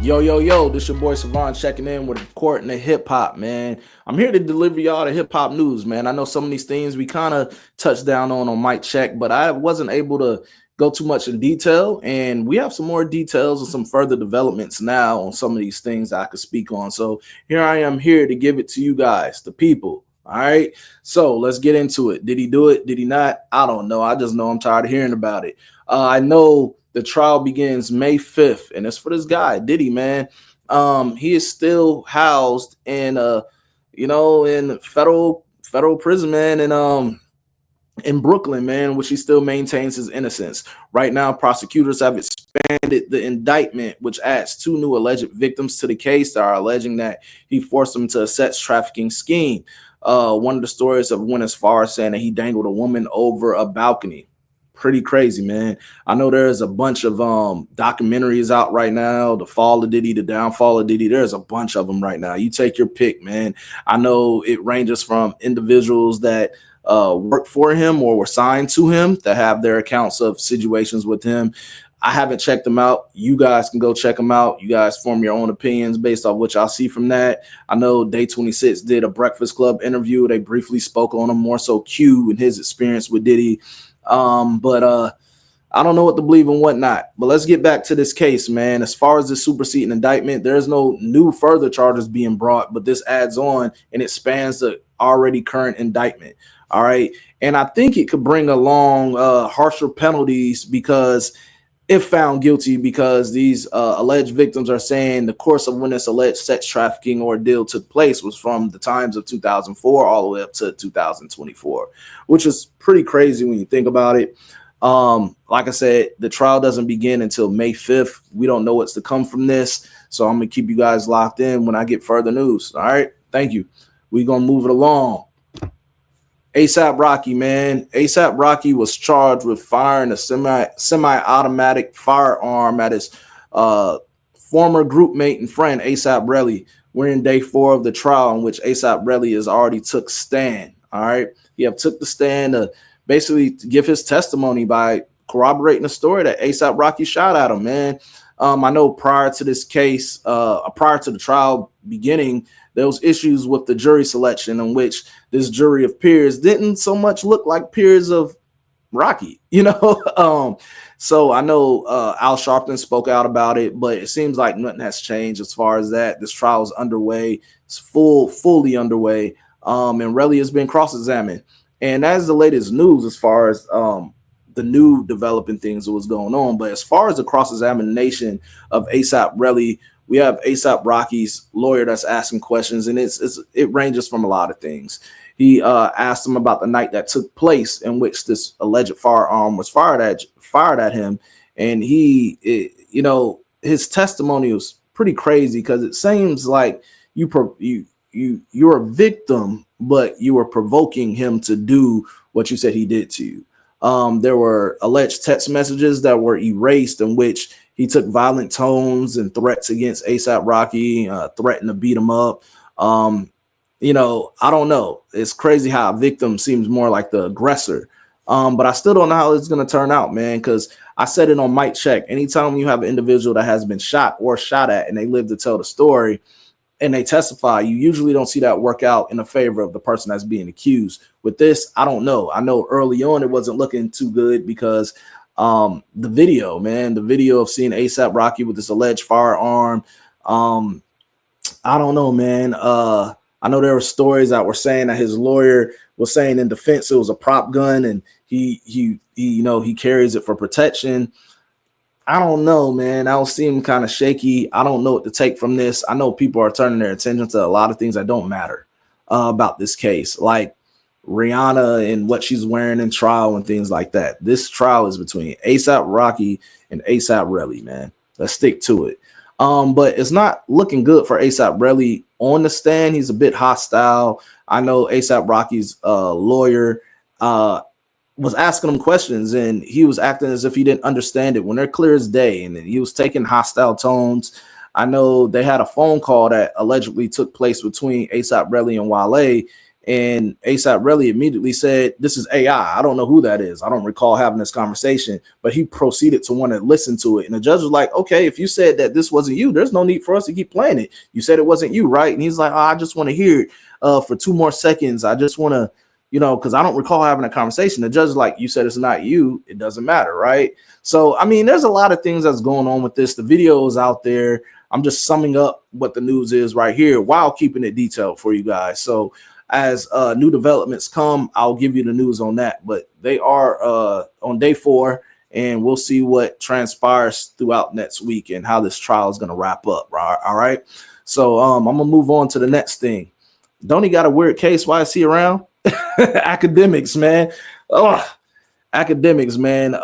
Yo, this your boy Cervon checking in with Court and the hip hop, man. I'm here to deliver y'all the hip hop news, man. I know some of these things we kind of touched down on Mic Check, but I wasn't able to go too much in detail. And we have some more details and some further developments now on some of these things I could speak on. So here I am here to give it to you guys, the people. All right. So let's get into it. Did he do it? Did he not? I don't know. I just know I'm tired of hearing about it. I know the trial begins May 5th, and it's for this guy, Diddy, man. He is still housed in in federal prison, man, and in Brooklyn, man, which he still maintains his innocence. Right now, prosecutors have expanded the indictment, which adds two new alleged victims to the case that are alleging that he forced them to a sex trafficking scheme. One of the stories have went as far as saying that he dangled a woman over a balcony. Pretty crazy, man. I know there's a bunch of documentaries out right now, the fall of Diddy, the downfall of Diddy. There's a bunch of them right now. You take your pick, man. I know it ranges from individuals that work for him or were signed to him that have their accounts of situations with him. I haven't checked them out. You guys can go check them out. You guys form your own opinions based off what y'all see from that. I know Day 26 did a Breakfast Club interview. They briefly spoke on him, more so Q and his experience with Diddy. But I don't know what to believe and what not. But let's get back to this case, man. As far as the superseding indictment, there's no new further charges being brought, but this adds on and expands the already current indictment. All right. And I think it could bring along harsher penalties because if found guilty, because these alleged victims are saying the course of when this alleged sex trafficking ordeal took place was from the times of 2004 all the way up to 2024, which is pretty crazy when you think about it. Like I said, the trial doesn't begin until May 5th. We don't know what's to come from this. So I'm going to keep you guys locked in when I get further news. All right. Thank you. We're going to move it along. A$AP Rocky, man. A$AP Rocky was charged with firing a semi-automatic firearm at his former group mate and friend, A$AP Rocky. We're in day 4 of the trial in which A$AP Rocky has already took stand. All right. He have took the stand to basically give his testimony by corroborating the story that A$AP Rocky shot at him, man. I know prior to this case, prior to the trial beginning, there was issues with the jury selection in which this jury of peers didn't so much look like peers of Rocky, you know. So I know Al Sharpton spoke out about it, but it seems like nothing has changed as far as that. This trial is underway. It's fully underway. And Relly has been cross-examined. And that's the latest news as far as the new developing things that was going on. But as far as the cross-examination of A$AP Rocky, we have A$AP Rocky's lawyer that's asking questions, and it ranges from a lot of things. He asked him about the night that took place in which this alleged firearm was fired at him, and his testimony was pretty crazy because it seems like you're a victim, but you were provoking him to do what you said he did to you. There were alleged text messages that were erased in which he took violent tones and threats against A$AP Rocky, threatened to beat him up. I don't know. It's crazy how a victim seems more like the aggressor. But I still don't know how it's going to turn out, man, because I said it on Mic Check. Anytime you have an individual that has been shot or shot at and they live to tell the story and they testify, you usually don't see that work out in the favor of the person that's being accused. With this, I don't know. I know early on it wasn't looking too good because the video of seeing A$AP Rocky with this alleged firearm, I don't know, man. I know there were stories that were saying that his lawyer was saying in defense it was a prop gun and he carries it for protection. I don't know, man. I don't seem kind of shaky. I don't know what to take from this. I know people are turning their attention to a lot of things that don't matter about this case, like Rihanna and what she's wearing in trial and things like that. This trial is between A$AP Rocky and A$AP Rocky, man. Let's stick to it. But it's not looking good for A$AP Rocky on the stand. He's a bit hostile. I know A$AP Rocky's lawyer was asking him questions and he was acting as if he didn't understand it when they're clear as day, and he was taking hostile tones. I know they had a phone call that allegedly took place between A$AP Rocky and Wale, And ASAP Relly immediately said, "This is AI. I don't know who that is. I don't recall having this conversation." But he proceeded to want to listen to it. And the judge was like, "Okay, if you said that this wasn't you, there's no need for us to keep playing it. You said it wasn't you, right?" And he's like, "Oh, I just want to hear it for 2 more seconds. I just want to, because I don't recall having a conversation." The judge is like, "You said it's not you. It doesn't matter, right?" So, I mean, there's a lot of things that's going on with this. The video is out there. I'm just summing up what the news is right here while keeping it detailed for you guys. So as new developments come, I'll give you the news on that. But they are on day 4, and we'll see what transpires throughout next week and how this trial is going to wrap up. All right. So I'm going to move on to the next thing. Don't he got a weird case? Why is he around? Akademiks, man. Oh, Akademiks, man.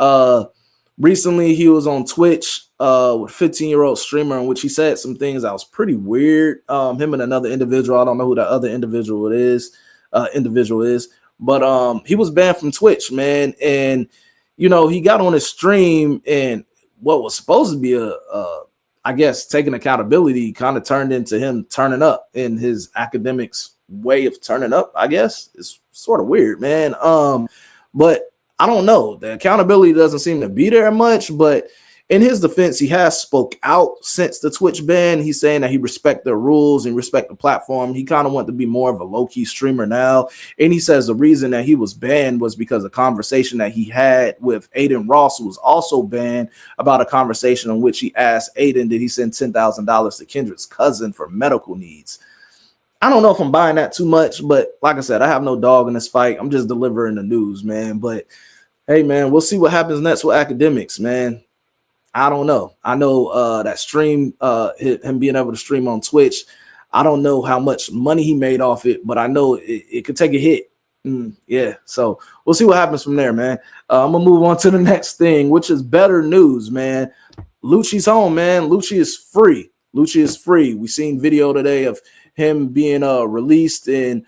Recently he was on Twitch with a 15-year-old streamer, in which he said some things that was pretty weird. Him and another individual. I don't know who that other individual is. But he was banned from Twitch, man. And he got on his stream, and what was supposed to be I guess taking accountability kind of turned into him turning up in his Akademiks way of turning up. I guess it's sort of weird, man. But I don't know. The accountability doesn't seem to be there much, but in his defense, he has spoke out since the Twitch ban. He's saying that he respect the rules and respect the platform. He kind of wants to be more of a low-key streamer now. And he says the reason that he was banned was because of a conversation that he had with Aiden Ross, who was also banned, about a conversation in which he asked Aiden, did he send $10,000 to Kendrick's cousin for medical needs? I don't know if I'm buying that too much, but like I said, I have no dog in this fight. I'm just delivering the news, man. But hey, man, we'll see what happens next with Akademiks, man. I don't know. I know that stream, him being able to stream on Twitch, I don't know how much money he made off it, but I know it could take a hit. Yeah, so we'll see what happens from there, man. I'm going to move on to the next thing, which is better news, man. Lucci's home, man. Lucci is free. Lucci is free. We seen video today of him being released and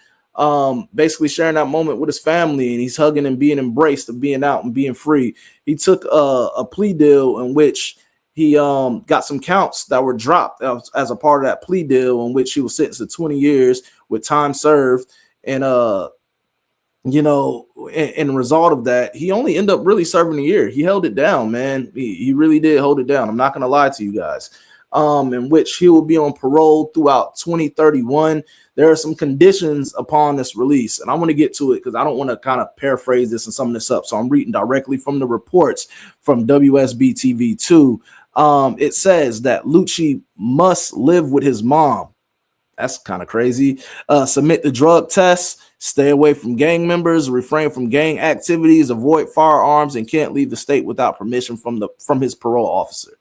basically sharing that moment with his family, and he's hugging and being embraced of being out and being free. He took a plea deal in which he got some counts that were dropped as a part of that plea deal, in which he was sentenced to 20 years with time served. And in the result of that, he only ended up really serving a year. He held it down, man. He really did hold it down. I'm not going to lie to you guys. In which he will be on parole throughout 2031. There are some conditions upon this release, and I want to get to it because I don't want to kind of paraphrase this and sum this up. So I'm reading directly from the reports from WSB TV 2. It says that Lucci must live with his mom. That's kind of crazy. Submit the drug tests, stay away from gang members, refrain from gang activities, avoid firearms, and can't leave the state without permission from his parole officer.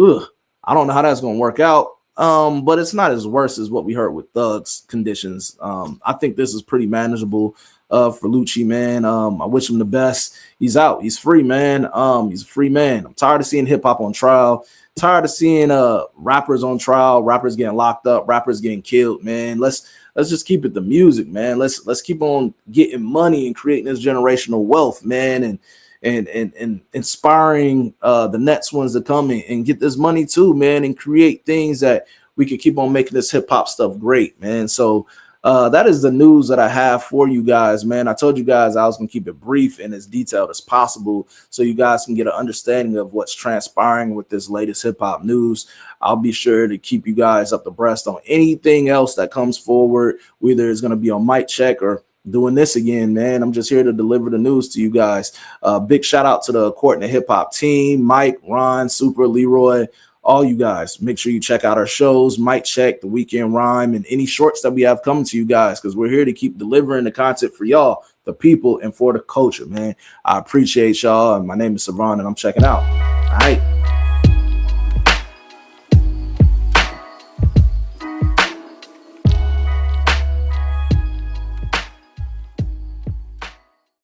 Ugh. I don't know how that's going to work out, but it's not as worse as what we heard with Thug's conditions. I think this is pretty manageable for Lucci, man. I wish him the best. He's out. He's free, man. He's a free man. I'm tired of seeing hip-hop on trial. Tired of seeing rappers on trial, rappers getting locked up, rappers getting killed, man. Let's just keep it the music, man. Let's keep on getting money and creating this generational wealth, man, and inspiring the next ones to come in and get this money too, man, and create things that we could keep on making this hip hop stuff great, man. So that is the news that I have for you guys, man. I told you guys I was gonna keep it brief and as detailed as possible so you guys can get an understanding of what's transpiring with this latest hip hop news. I'll be sure to keep you guys up abreast on anything else that comes forward, whether it's gonna be on Mic Check or doing this again, man. I'm just here to deliver the news to you guys. Big shout out to the Court and the Hip Hop team, Mike, Ron, Super, Leroy, all you guys. Make sure you check out our shows, Mic Check, The Weekend Rhyme, and any shorts that we have coming to you guys, because we're here to keep delivering the content for y'all, the people, and for the culture, man. I appreciate y'all. And my name is Cervon, and I'm checking out. All right.